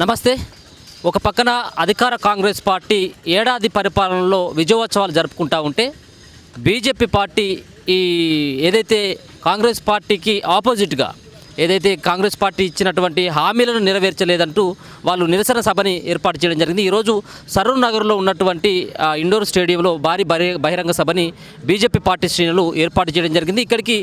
నమస్తే. ఒక పక్కన అధికార కాంగ్రెస్ పార్టీ ఏడాది పరిపాలనలో విజయోత్సవాలు జరుపుకుంటూ ఉంటే బీజేపీ పార్టీ ఈ ఏదైతే కాంగ్రెస్ పార్టీకి ఆపోజిట్గా ఏదైతే కాంగ్రెస్ పార్టీ ఇచ్చినటువంటి హామీలను నెరవేర్చలేదంటూ వాళ్ళు నిరసన సభని ఏర్పాటు చేయడం జరిగింది. ఈరోజు సరూర్ నగర్లో ఉన్నటువంటి ఇండోర్ స్టేడియంలో భారీ బహిరంగ సభని బీజేపీ పార్టీ శ్రేణులు ఏర్పాటు చేయడం జరిగింది. ఇక్కడికి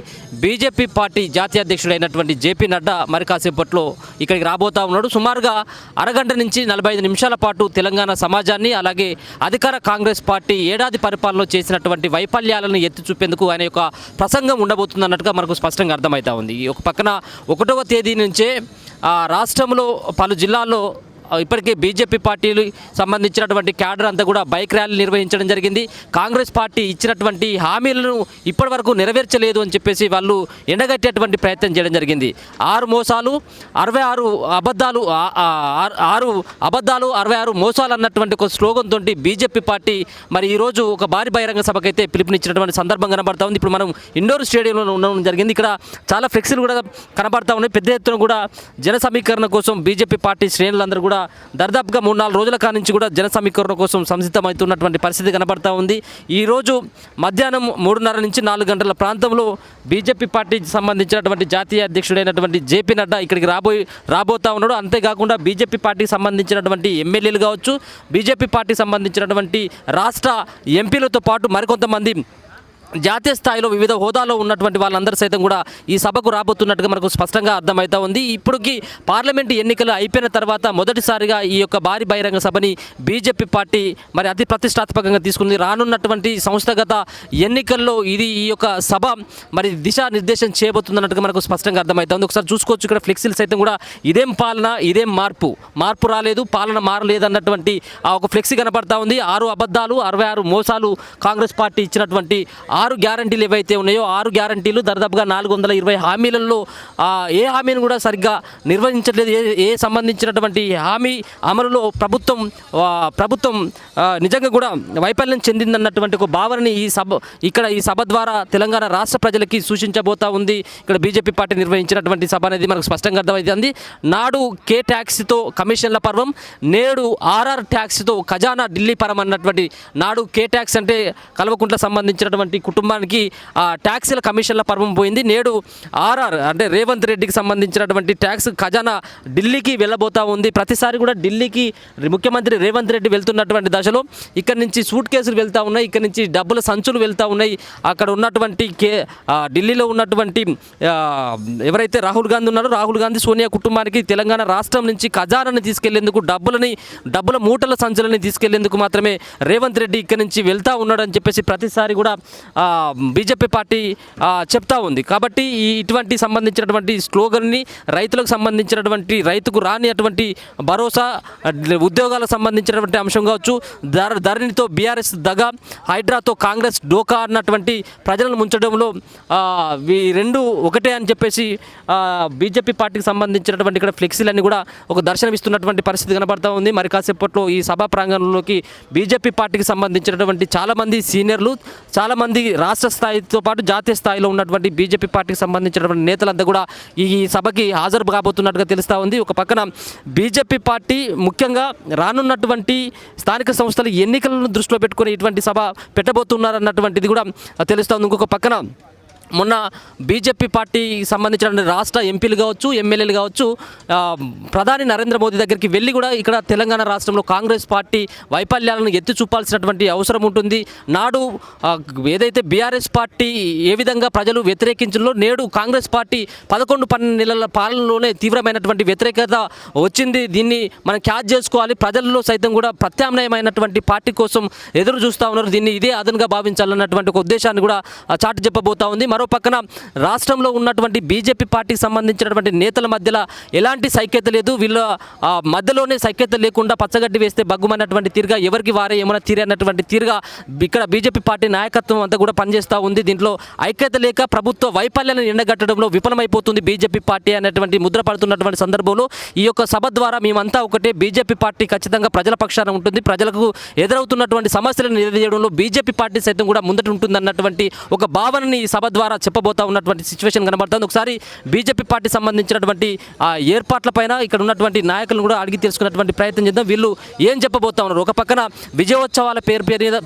బీజేపీ పార్టీ జాతీయ అధ్యక్షుడైనటువంటి జేపీ నడ్డా మరి కాసేపట్లో ఇక్కడికి రాబోతా ఉన్నాడు. సుమారుగా అరగంట నుంచి 45 నిమిషాల పాటు తెలంగాణ సమాజాన్ని అలాగే అధికార కాంగ్రెస్ పార్టీ ఏడాది పరిపాలనలో చేసినటువంటి వైఫల్యాలను ఎత్తి చూపేందుకు ఆయన యొక్క ప్రసంగం ఉండబోతుంది అన్నట్టుగా మనకు స్పష్టంగా అర్థమవుతా ఉంది. ఒక పక్కన 1వ తేదీ నుంచే రాష్ట్రంలో పలు జిల్లాల్లో ఇప్పటికే బీజేపీ పార్టీలు సంబంధించినటువంటి క్యాడర్ అంతా కూడా బైక్ ర్యాలీ నిర్వహించడం జరిగింది. కాంగ్రెస్ పార్టీ ఇచ్చినటువంటి హామీలను ఇప్పటివరకు నెరవేర్చలేదు అని చెప్పేసి వాళ్ళు ఎండగట్టేటువంటి ప్రయత్నం చేయడం జరిగింది. 6 మోసాలు 66 అబద్ధాలు 6 అబద్ధాలు 66 మోసాలు అన్నటువంటి ఒక స్లోగన్ తోటి బీజేపీ పార్టీ మరి ఈరోజు ఒక భారీ బహిరంగ సభకైతే పిలుపునిచ్చినటువంటి సందర్భం కనబడతా ఉంది. ఇప్పుడు మనం ఇండోర్ స్టేడియంలో ఉండడం జరిగింది. ఇక్కడ చాలా ఫ్లెక్సీలు కూడా కనబడతా ఉన్నాయి. పెద్ద ఎత్తున కూడా జన సమీకరణ కోసం బీజేపీ పార్టీ శ్రేణులందరూ కూడా దాదాపుగా 3-4 రోజుల కానించి కూడా జన సమీకరణ కోసం సంసిద్ధమవుతున్నటువంటి పరిస్థితి కనబడతా ఉంది. ఈరోజు మధ్యాహ్నం 3:30 నుంచి 4 గంటల ప్రాంతంలో బీజేపీ పార్టీకి సంబంధించినటువంటి జాతీయ అధ్యక్షుడైనటువంటి జేపీ నడ్డా ఇక్కడికి రాబోతా ఉన్నాడు. అంతేకాకుండా బీజేపీ పార్టీకి సంబంధించినటువంటి ఎమ్మెల్యేలు కావచ్చు, బీజేపీ పార్టీకి సంబంధించినటువంటి రాష్ట్ర ఎంపీలతో పాటు మరికొంతమంది జాతీయ స్థాయిలో వివిధ హోదాలో ఉన్నటువంటి వాళ్ళందరూ సైతం కూడా ఈ సభకు రాబోతున్నట్టుగా మనకు స్పష్టంగా అర్థమవుతా ఉంది. ఇప్పటికి పార్లమెంటు ఎన్నికలు అయిపోయిన తర్వాత మొదటిసారిగా ఈ యొక్క భారీ బహిరంగ సభని బీజేపీ పార్టీ మరి అతి ప్రతిష్టాత్మకంగా తీసుకుంది. రానున్నటువంటి సంస్థాగత ఎన్నికల్లో ఈ యొక్క సభ మరి దిశానిర్దేశం చేయబోతుందన్నట్టుగా మనకు స్పష్టంగా అర్థమవుతా ఉంది. ఒకసారి చూసుకోవచ్చు, ఇక్కడ ఫ్లెక్సీలు సైతం కూడా ఇదేం పాలన ఇదేం మార్పు రాలేదు, పాలన మారలేదు అన్నటువంటి ఒక ఫ్లెక్సీ కనపడతా ఉంది. 6 అబద్ధాలు 66 మోసాలు కాంగ్రెస్ పార్టీ ఇచ్చినటువంటి 6 గ్యారంటీలు ఏవైతే ఉన్నాయో 6 గ్యారంటీలు దాదాపుగా 420 హామీలలో ఏ హామీని కూడా సరిగ్గా నిర్వహించట్లేదు. ఏ సంబంధించినటువంటి హామీ అమలులో ప్రభుత్వం నిజంగా కూడా వైఫల్యం చెందిందన్నటువంటి ఒక భావనని ఈ సభ ద్వారా తెలంగాణ రాష్ట్ర ప్రజలకి సూచించబోతా ఉంది. ఇక్కడ బీజేపీ పార్టీ నిర్వహించినటువంటి సభ అనేది మనకు స్పష్టంగా అర్థమవుతుంది. నాడు కే ట్యాక్స్తో కమిషన్ల పర్వం, నేడు ఆర్ఆర్ ట్యాక్స్తో ఖజానా ఢిల్లీ పరం అన్నటువంటి నాడు కే ట్యాక్స్ అంటే కల్వకుంట్ల సంబంధించినటువంటి కుటుంబానికి ట్యాక్సీల కమిషన్ల పర్వం పోయింది. నేడు ఆర్ఆర్ అంటే రేవంత్ రెడ్డికి సంబంధించినటువంటి ట్యాక్స్ ఖజానా ఢిల్లీకి వెళ్ళబోతా ఉంది. ప్రతిసారి కూడా ఢిల్లీకి ముఖ్యమంత్రి రేవంత్ రెడ్డి వెళ్తున్నటువంటి దశలో ఇక్కడి నుంచి సూట్ కేసులు వెళ్తూ ఉన్నాయి, ఇక్కడి నుంచి డబ్బుల సంచులు వెళ్తూ ఉన్నాయి. అక్కడ ఉన్నటువంటి ఢిల్లీలో ఉన్నటువంటి ఎవరైతే రాహుల్ గాంధీ ఉన్నారో రాహుల్ గాంధీ సోనియా కుటుంబానికి తెలంగాణ రాష్ట్రం నుంచి ఖజానాని తీసుకెళ్లేందుకు డబ్బుల మూటల సంచులని తీసుకెళ్లేందుకు మాత్రమే రేవంత్ రెడ్డి ఇక్కడి నుంచి వెళ్తూ ఉన్నాడని చెప్పేసి ప్రతిసారి కూడా బీజేపీ పార్టీ చెప్తా ఉంది. కాబట్టి ఇటువంటి సంబంధించినటువంటి స్లోగన్ని రైతులకు సంబంధించినటువంటి రైతుకు రాని అటువంటి భరోసా, ఉద్యోగాలకు సంబంధించినటువంటి అంశం కావచ్చు, ధరణితో బీఆర్ఎస్ దగ, హైడ్రాతో కాంగ్రెస్ డోకా అన్నటువంటి ప్రజలను ముంచడంలో ఈ రెండు ఒకటే అని చెప్పేసి బీజేపీ పార్టీకి సంబంధించినటువంటి ఇక్కడ ఫ్లెక్సీలన్నీ కూడా ఒక దర్శనమిస్తున్నటువంటి పరిస్థితి కనబడతా ఉంది. మరి కాసేపట్లో ఈ సభా ప్రాంగణంలోకి బీజేపీ పార్టీకి సంబంధించినటువంటి చాలామంది సీనియర్లు, చాలామంది రాష్ట్ర స్థాయితో పాటు జాతీయ స్థాయిలో ఉన్నటువంటి బీజేపీ పార్టీకి సంబంధించినటువంటి నేతలంతా కూడా ఈ సభకి హాజరు కాబోతున్నట్టుగా తెలుస్తూ ఉంది. ఒక పక్కన బీజేపీ పార్టీ ముఖ్యంగా రానున్నటువంటి స్థానిక సంస్థల ఎన్నికలను దృష్టిలో పెట్టుకుని ఇటువంటి సభ పెట్టబోతున్నారన్నటువంటిది కూడా తెలుస్తూ ఉంది. ఇంకొక పక్కన మొన్న బీజేపీ పార్టీకి సంబంధించిన రాష్ట్ర ఎంపీలు కావచ్చు, ఎమ్మెల్యేలు కావచ్చు ప్రధాని నరేంద్ర మోదీ దగ్గరికి వెళ్ళి కూడా ఇక్కడ తెలంగాణ రాష్ట్రంలో కాంగ్రెస్ పార్టీ వైఫల్యాలను ఎత్తి చూపాల్సినటువంటి అవసరం ఉంటుంది. నాడు ఏదైతే బీఆర్ఎస్ పార్టీ ఏ విధంగా ప్రజలు వ్యతిరేకించడంలో నేడు కాంగ్రెస్ పార్టీ 11-12 నెలల పాలనలోనే తీవ్రమైనటువంటి వ్యతిరేకత వచ్చింది. దీన్ని మనం క్యాచ్ చేసుకోవాలి. ప్రజల్లో సైతం కూడా ప్రత్యామ్నాయమైనటువంటి పార్టీ కోసం ఎదురు చూస్తూ ఉన్నారు. దీన్ని ఇదే అదనుగా భావించాలన్నటువంటి ఒక ఉద్దేశాన్ని కూడా చాటి చెప్పబోతా ఉంది. మరో పక్కన రాష్ట్రంలో ఉన్నటువంటి బీజేపీ పార్టీకి సంబంధించినటువంటి నేతల మధ్యలో ఎలాంటి సైక్యత లేదు. వీళ్ళ మధ్యలోనే సైక్యత లేకుండా పచ్చగడ్డి వేస్తే బగ్గుమన్నటువంటి తీరుగా ఎవరికి వారే ఏమైనా తీరే అన్నటువంటి తీరుగా ఇక్కడ బీజేపీ పార్టీ నాయకత్వం అంతా కూడా పనిచేస్తూ ఉంది. దీంట్లో ఐక్యత లేక ప్రభుత్వ వైఫల్యాన్ని ఎండగట్టడంలో విఫలమైపోతుంది బీజేపీ పార్టీ అనేటువంటి ముద్ర పడుతున్నటువంటి సందర్భంలో ఈ యొక్క సభ ద్వారా మేమంతా ఒకటే, బీజేపీ పార్టీ ఖచ్చితంగా ప్రజల పక్షాన ఉంటుంది, ప్రజలకు ఎదురవుతున్నటువంటి సమస్యలను నిలదీయడంలో బీజేపీ పార్టీ సైతం కూడా ముందట ఉంటుంది అన్నటువంటి ఒక భావనని ఈ సభ ద్వారా ద్వారా చెప్పబోతా ఉన్నటువంటి సిచ్యువేషన్ కనబడుతుంది. ఒకసారి బీజేపీ పార్టీ సంబంధించినటువంటి ఏర్పాట్లపైన ఇక్కడ ఉన్నటువంటి నాయకులను కూడా అడిగి తెలుసుకున్నటువంటి ప్రయత్నం చేద్దాం. వీళ్ళు ఏం చెప్పబోతా ఉన్నారు? ఒక పక్కన విజయోత్సవాల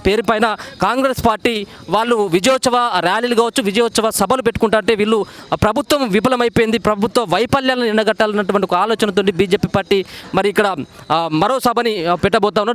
పేరు పైన కాంగ్రెస్ పార్టీ వాళ్ళు విజయోత్సవ ర్యాలీలు కావచ్చు, విజయోత్సవ సభలు పెట్టుకుంటా అంటే వీళ్ళు ప్రభుత్వం విఫలమైపోయింది, ప్రభుత్వ వైఫల్యాలను ఎండగట్టాలన్నటువంటి ఒక ఆలోచనతో బీజేపీ పార్టీ మరి ఇక్కడ మరో సభని పెట్టబోతా ఉన్నారు.